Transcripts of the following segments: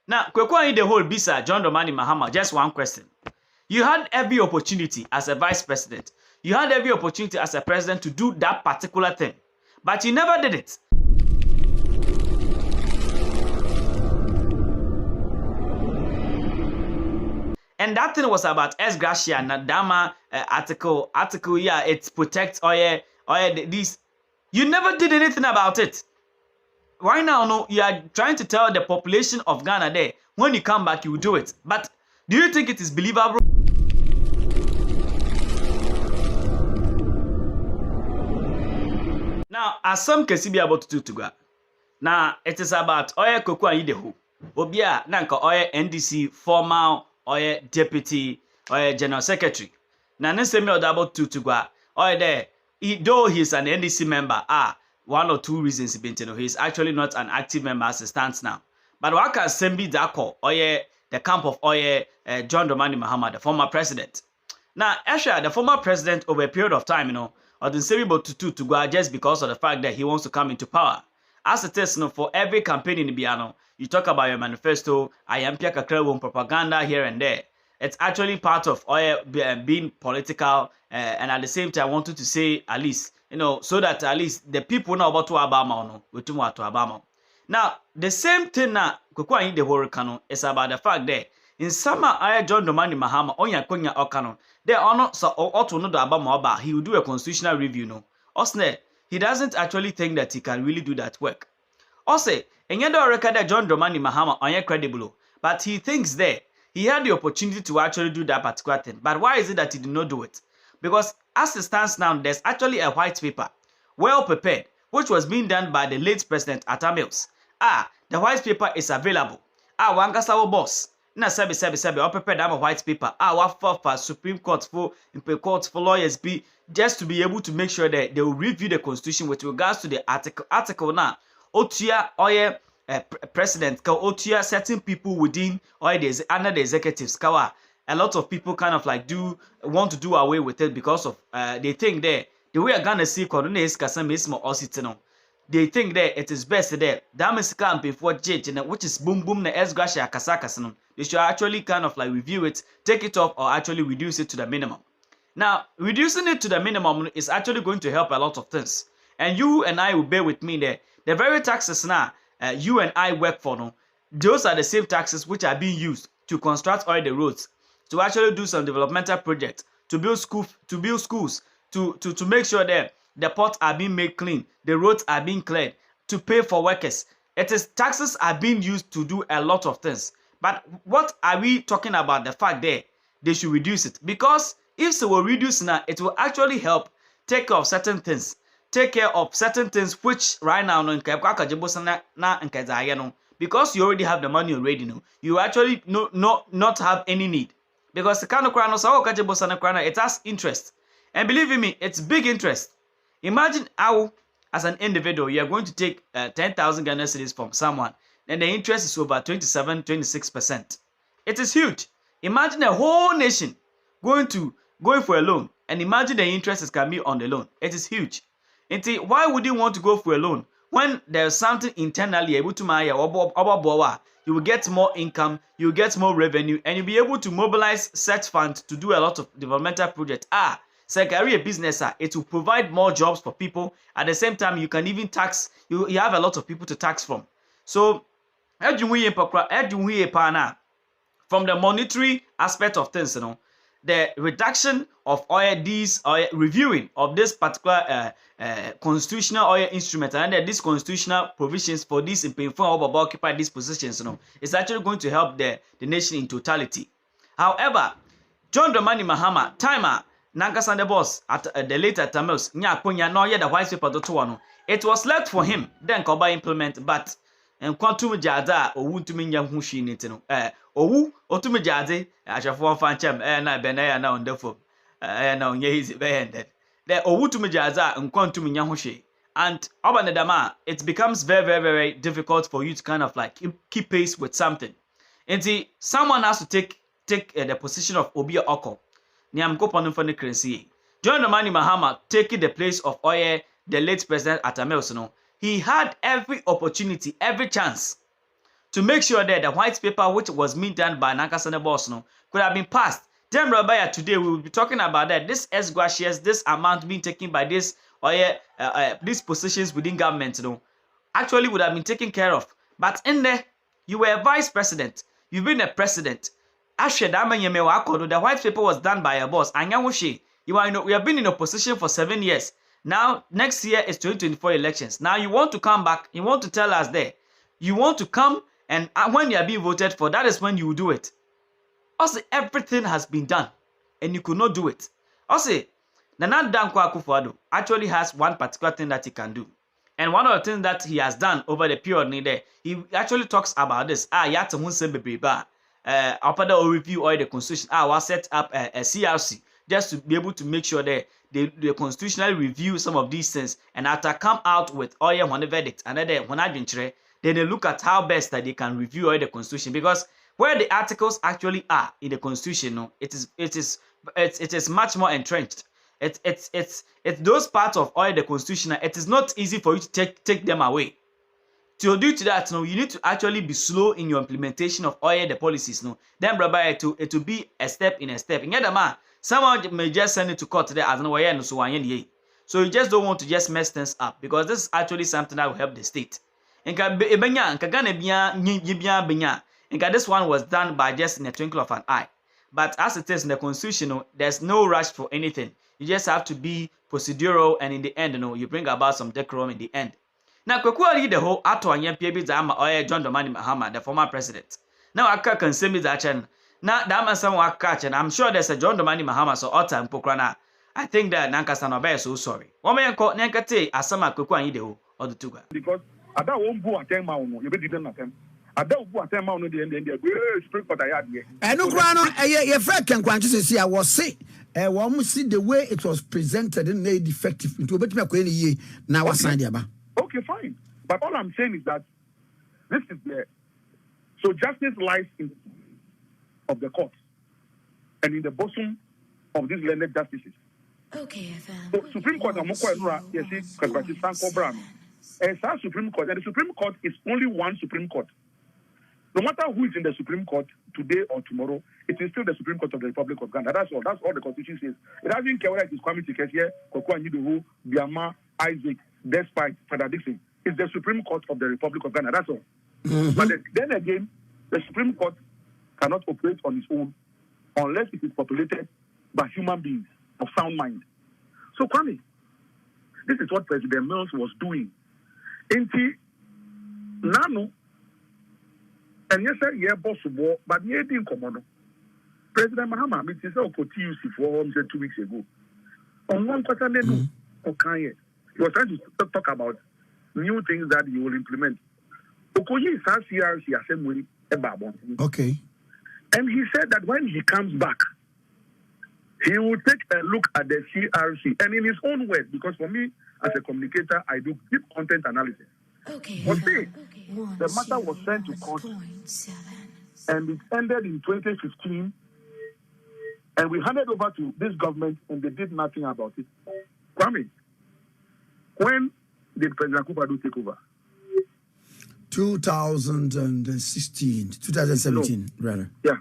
Now, Kwekwa the whole bisa John Dramani Mahama, just one question. You had every opportunity as a vice president. You had every opportunity as a president to do that particular thing. But you never did it. And that thing was about S. Gracia Nadama article. Yeah, it protects these. You never did anything about it. Right now, no, you are trying to tell the population of Ghana there, when you come back, you will do it. But do you think it is believable? Now, as some can see be about to go. Now, it is about Pepper-Koku Anyidaho. Obia, nanka NDC formal deputy general secretary. Now, next time about to go. There, though he's an NDC member, one or two reasons he's actually not an active member as it stands now. But what can Sembi Dako the camp of John Dramani Mahama, the former president. Now, actually, the former president over a period of time, or the Sembi to go just because of the fact that he wants to come into power. As it is, for every campaign in Biano, you talk about your manifesto, I am propaganda here and there. It's actually part of being political, and at the same time, I wanted to say at least, so that at least the people know about to Obama Obama. Now, the same thing now, Pepper-Koku Anyidaho is about the fact that in summer, John Dramani Mahama, Konya Okano, they are not so to know about he will do a constitutional review, Osne, he doesn't actually think that he can really do that work. Also, and yet the record that John Dramani Mahama credible, but he thinks that he had the opportunity to actually do that particular thing. But why is it that he did not do it? Because as it stands now, there's actually a white paper, well prepared, which was being done by the late President Atta Mills. The white paper is available. Wangasawo boss. Na sebi, or prepared a white paper. What for Supreme Court for lawyers be just to be able to make sure that they will review the constitution with regards to the article now. Otia president, otia certain people within under the executives. A lot of people kind of like want to do away with it because of they think that the way I'm gonna see coordinates kasamismo ositino. They think that it is best there. That campaign for judge, which is boom na esgasha kasakasino. They should actually kind of like review it, take it off, or actually reduce it to the minimum. Now, reducing it to the minimum is actually going to help a lot of things. And you and I will bear with me there. The very taxes now you and I work for, those are the same taxes which are being used to construct all the roads, to actually do some developmental projects, to build schools, to make sure that the ports are being made clean, the roads are being cleared, to pay for workers. Taxes are being used to do a lot of things. But what are we talking about? The fact that they should reduce it, because if they will reduce now, it will actually help take care of certain things. Which right now because you already have the money already, you actually not have any need, because the kind of it has interest, and believe me, it's big interest. Imagine how, as an individual, you are going to take 10,000 Ghana cedis from someone, and the interest is over 27-26%. It is huge. Imagine a whole nation going for a loan, and imagine the interest can be on the loan. It is huge. And why would you want to go for a loan when there's something internally able to you will get more income, you will get more revenue, and you'll be able to mobilize such funds to do a lot of developmental projects. Secondary business, it will provide more jobs for people. At the same time, you can even tax, you have a lot of people to tax from. So, from the monetary aspect of things, the reduction of reviewing of this particular constitutional instrument and these constitutional provisions for these occupy these positions, is actually going to help the nation in totality. However, John Dramani Mahama, timer, Nankasa the boss at the later Tamils, the white paper it was left for him, then Koba implement, but and quantum jada or wound to me young hushi nitino. Otume jade, Ashafon Fancham, and I benaya now on the phone. Now, he's ended. The Owutume jaza and quantum yahushi. And Obanadama, it becomes very, very, very difficult for you to kind of like keep pace with something. And someone has to take the position of Obia Oko. Niam Kopanum for the currency. John Dramani Mahama taking the place of the late President Atta Mills. He had every opportunity, every chance to make sure that the white paper which was being done by Nankasane boss no could have been passed. Then Rabaya today we will be talking about that this escrow shares, this amount being taken by this or these positions within government actually would have been taken care of. But in there, you were a vice president, you've been a president. The white paper was done by a boss. We have been in opposition for 7 years. Now, next year is 2024 elections. Now, you want to come back. You want to tell us there. You want to come, and when you are being voted for, that is when you will do it. Also, everything has been done, and you could not do it. Also, Nana Dankwa Akufo-Addo actually has one particular thing that he can do. And one of the things that he has done over the period, he actually talks about this. After review all the constitution, was set up a CRC just to be able to make sure that they constitutionally review some of these things, and after come out with all your verdict, and then then they look at how best that they can review all the constitution, because where the articles actually are in the constitution, it is much more entrenched. It's those parts of all the constitution. It is not easy for you to take them away. To do to that, you need to actually be slow in your implementation of all the policies. Then, it will be a step in a step. In the man, someone may just send it to court there as no so you just don't want to just mess things up, because this is actually something that will help the state. This one was done by just in a twinkle of an eye. But as it is in the constitution, there's no rush for anything. You just have to be procedural, and in the end, you bring about some decorum in the end. Now, Anyidaho ato anyempie zama oye John Dramani Mahama, the former president. Now, I can say that now that someone catch, and I'm sure there's a John Dramani Mahama so all time pokrana. I think that Nankasano Bay so sorry. One man called Nankate Asama Anyidaho or the Tuga. Because I don't go attend my own, you didn't attend. I don't go attend my own the end of the spring for the yard. I know, your friend can see I was sick. I want to see the way it was presented and made effective into a bit of a now. Okay, fine. But all I'm saying is that this is the so justice lies in of the court and in the bosom of these learned justices. Okay, so Supreme Court, I'm yes, and Supreme Court, and the Supreme Court is only one Supreme Court. No matter who is in the Supreme Court today or tomorrow, it is still the Supreme Court of the Republic of Ghana. That's all. That's all the Constitution says. It doesn't care whether it is Kwame Tikeshie, Koko Anyidaho, Biama, Isaac, despite Father Dixon. It's the Supreme Court of the Republic of Ghana. That's all. But then again, the Supreme Court cannot operate on its own unless it is populated by human beings of sound mind. So, Kwame, this is what President Mills was doing. Nano, and yes, sir, yeah, boss of war, but yeah, didn't come on. President Mahama, it is all TUC for 2 weeks ago. On one quarter, okay. He was trying to talk about new things that he will implement. Okoye is CRC assembly. Okay. And he said that when he comes back, he will take a look at the CRC and in his own words, because for me as a communicator, I do deep content analysis. Okay. But see, the matter was sent to court and it ended in 2015, and we handed over to this government and they did nothing about it. Kwame, when did President Akufo-Addo take over? 2017, no. Rather. Yeah.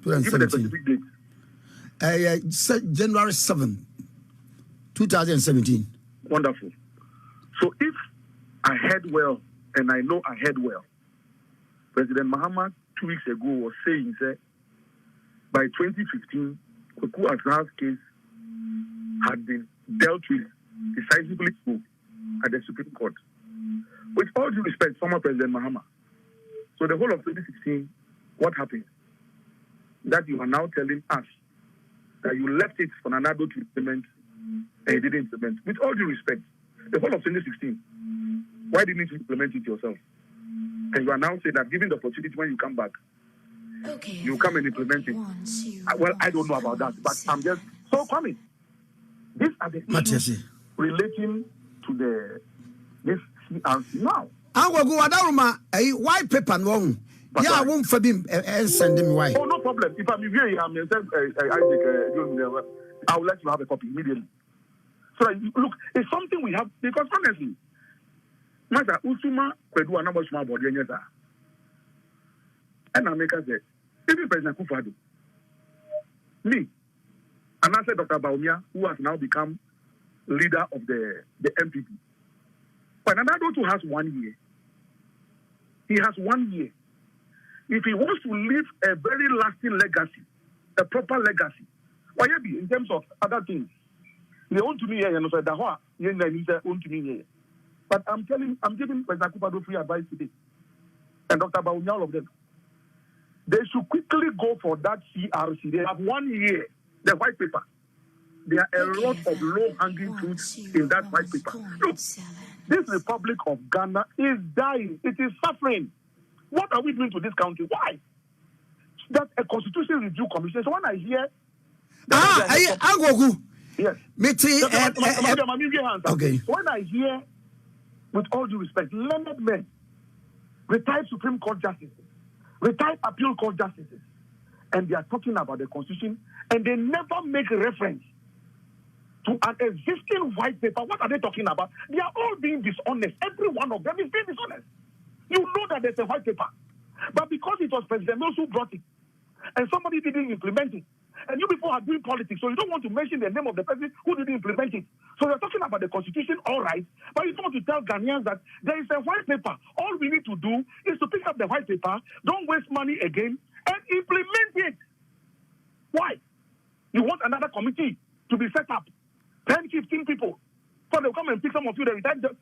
2017. Give the specific date. January 7, 2017. Wonderful. So if I heard well, and I know I heard well, President Mahama 2 weeks ago was saying that by 2015, Kweku Asra's case had been dealt with decisively at the Supreme Court. With all due respect, former President Mahama. So the whole of 2016, what happened? That you are now telling us that you left it for Nana Addo to implement and you didn't implement. With all due respect, the whole of 2016, why didn't you implement it yourself? And you are now saying that given the opportunity when you come back, you come and implement it. Well, I don't know about that, but I'm just so coming. These are the issues relating to this CRC now. I will go down white paper no. Yeah, I won't for him and send him why. Oh, no problem. If I'm here, I will let you have a copy immediately. So look, it's something we have because honestly, Master Usuma Kwedu Anamo small body. And America said, even President Kufado, me, and I said Dr. Baumia, who has now become leader of the MPP. But Anado too has 1 year. He has 1 year. If he wants to leave a very lasting legacy, a proper legacy, why be in terms of other things? They want to me here, and say, but I'm giving President Kufado free advice today, and Dr. Baumia, all of them. They should quickly go for that CRC. They have 1 year, the white paper. There are a lot of low-hanging fruits in that white paper. Look, this Republic of Ghana is dying. It is suffering. What are we doing to this country? Why? That's a constitution review commission. So when I hear... Angogu. Yes. Okay. When I hear, with all due respect, learned men, retired Supreme Court justices, retired appeal court justices, and they are talking about the constitution, and they never make reference to an existing white paper. What are they talking about? They are all being dishonest. Every one of them is being dishonest. You know that there's a white paper, but because it was President Mills who brought it, and somebody didn't implement it, and you people are doing politics, so you don't want to mention the name of the person who didn't implement it. So you're talking about the constitution, all right, but you don't want to tell Ghanaians that there is a white paper. All we need to do is to pick up the white paper, don't waste money again, and implement it. Why? You want another committee to be set up, 10, 15 people. So they'll come and pick some of you, the retired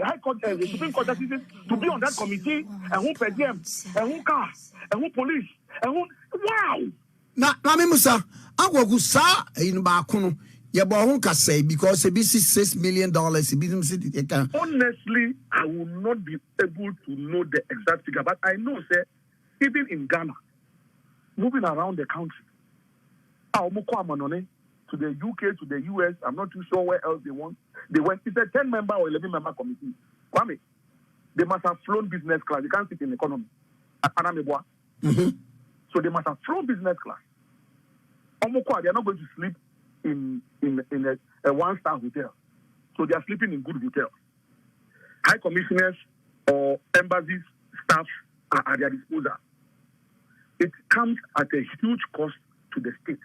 High Court, Supreme Court justices, to be on that committee, and who per diem, and who car, and who police, and who... Wow! Na Musa, Angogu sa in Bakuno, Yabon say because a $6 million. Honestly, I will not be able to know the exact figure, but I know, sir, even in Ghana, moving around the country, to the UK, to the US, I'm not too sure where else they went. It's a 10-member or 11-member committee. Kwame, they must have flown business class. They can't sit in economy. Mm-hmm. So they must have flown business class. They are not going to sleep in a one-star hotel. So they are sleeping in good hotels. High commissioners or embassies staff are at their disposal. It comes at a huge cost to the state.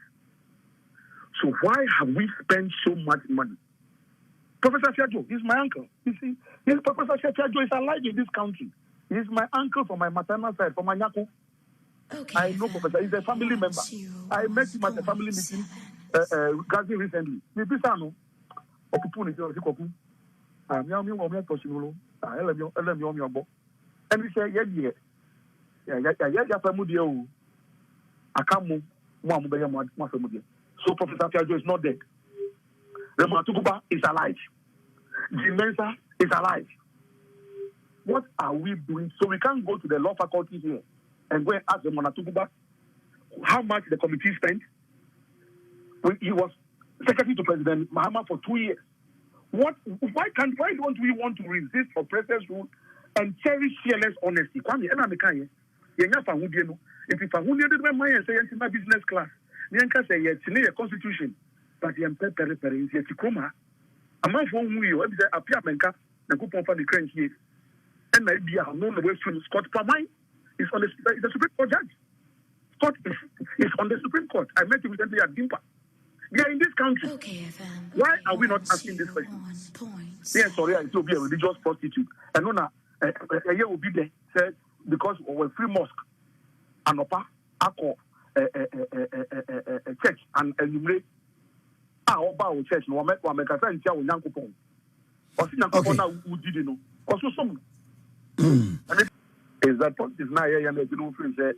So why have we spent so much money? Professor Fiajo, he's my uncle. You see, Professor Fiajo is alive in this country. He's my uncle from my maternal side, from Anyako. Okay, I know Professor. He's a family member. I met him at a family meeting Gazi recently. And he said, so Professor Fiajo is not dead. Raymond Tukuba is alive. Jim Mensah is alive. What are we doing? So we can't go to the law faculty here and go and ask Raymond Tukuba how much the committee spent. He was secretary to President Mahama for 2 years. Why don't we want to resist oppressors' rule and cherish fearless honesty? Kwame, if you did my mind say my business class, Nyanka say it's a constitution, but the Pepper is a coma. A man for whom you have appear menka and coupon for the crane here. And maybe I have known the way from Scott Pamine is on the Supreme Court judge. Scott is on the Supreme Court. I met him recently at Dimpa. We are in this country. Okay, why are we not asking this question? Yes, sorry, I still be a religious prostitute. And no, a year will be there, said, because we're free mosque, Anopa, Ako, church, and enumerate our church, no make one make a friend tell Yankupon. Or Sinakopona who did know. Also, some. Is that point is now here and the new friend said,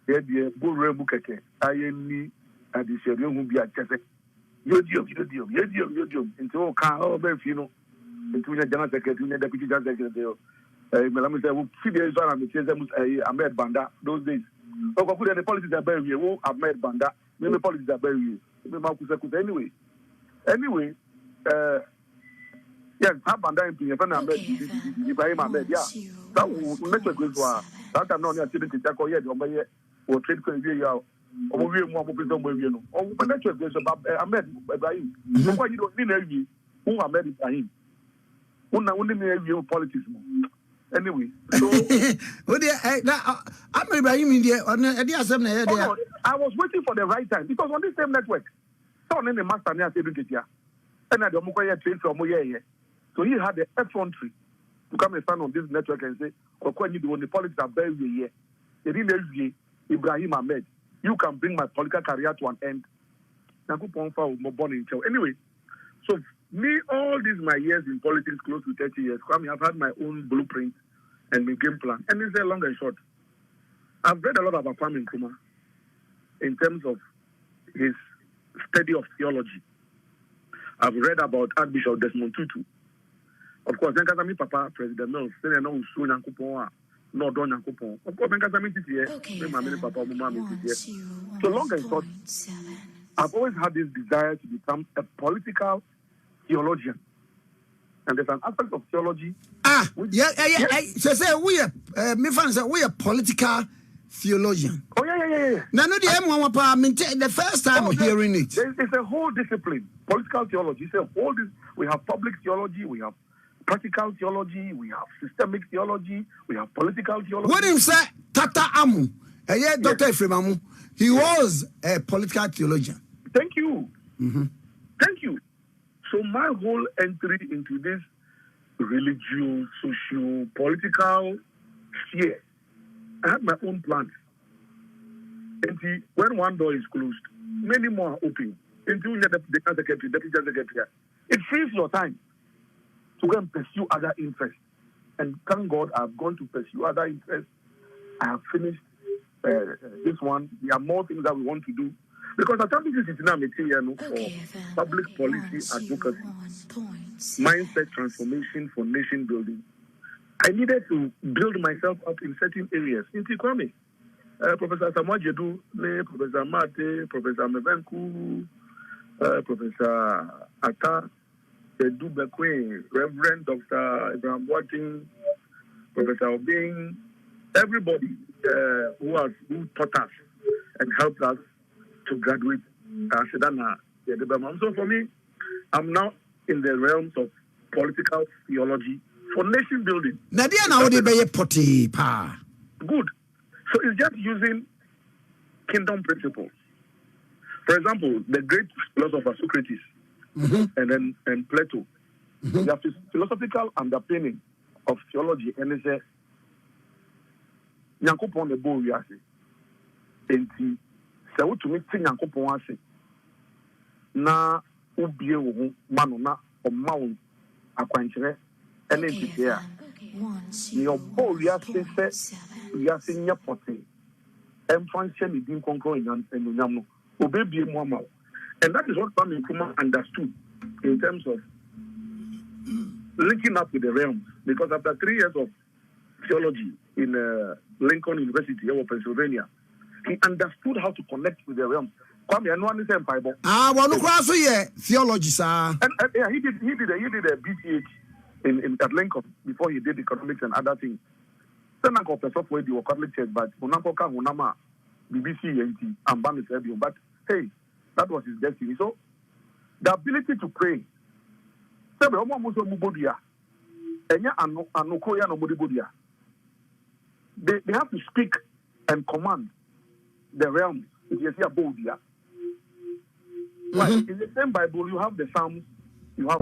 here be a good rebukeke. I am and the Sherry will be a check. Yodium, into all car, you know, into the general secretary, the deputy general secretary. Melamisa, Fidel and Ahmed Banda, those days. Oh, the politics are very well, Ahmed Banda, the politics are very well. Anyway, yes, Banda in Ibrahim Ahmed, yeah. That will make a good one. That I'm not going to tackle yet, or trade credit. Or we more people or when that was about Ahmed Ibrahim. Why you don't mean who Ahmed Ibrahim? Who only know politics. Anyway, so I'm Ibrahim India. I was waiting for the right time because on this same network, someone in the master near said it here. And I don't train from here. So he had the effrontery to come and stand on this network and say, when the politics are very here. Ibrahim Ahmed, you can bring my political career to an end. Anyway, so me, all these my years in politics, close to 30 years, I've had my own blueprint and my game plan. And it's a long and short. I've read a lot about Kwame Nkrumah in terms of his study of theology. I've read about Archbishop Desmond Tutu. Of course, then Papa, President Mills, then I know soon Yankupon, no Don Yankupon. Of course, then Papa, so long and short, I've always had this desire to become a political theologian. And there's an aspect of theology. So say we are political theologian. Oh, yeah. Now, the first time I'm hearing it. It's a whole discipline, political theology. It's a whole we have public theology, we have practical theology, we have systemic theology, we have political theology. What him say, Tata Amu, Dr. Ephraim Amu, he was a political theologian. Thank you. Mm-hmm. Thank you. So my whole entry into this religious, social, political sphere, I had my own plans. And when one door is closed, many more are open. Until you get the secretary, deputy secretary, it frees your time to go and pursue other interests. And thank God I've gone to pursue other interests. I have finished this one. There are more things that we want to do. Because I think this is now material for public policy advocacy, mindset transformation for nation building. I needed to build myself up in certain areas. In Kwame, Professor Samuel Jedu, Professor Mate, Professor Mevenku, Professor Atta, Edu Bekwe, Reverend Dr. Abraham Wating, Professor Obing, everybody who taught us and helped us to graduate. So for me, I'm now in the realms of political theology for nation building. Good. So it's just using kingdom principles. For example, the great philosopher Socrates and Plato, they have this philosophical underpinning of theology, and they say, Nyankopon the bo wiase. Enti se wo tumi ti Nyankopon ase na ubie wo mano na omma wo akwankyere ene ntike a ni obo wiase se wiase nya pote emfanse ni din konkro enyam no obebie mu ama. And that is what Kwame Nkrumah understood in terms of linking up with the realms, because after 3 years of theology in Lincoln University in Pennsylvania, he understood how to connect with the realms. Kwame, and one is Bible. Theology, sir. And yeah, he did a BCH at Lincoln before he did economics and other things. Then I got a software the Catholic Church, but Unako Unama BBC and Bamis Ebio. But hey, that was his destiny. So the ability to pray. They have to speak and command the realms. In the same Bible, you have the Psalms, you have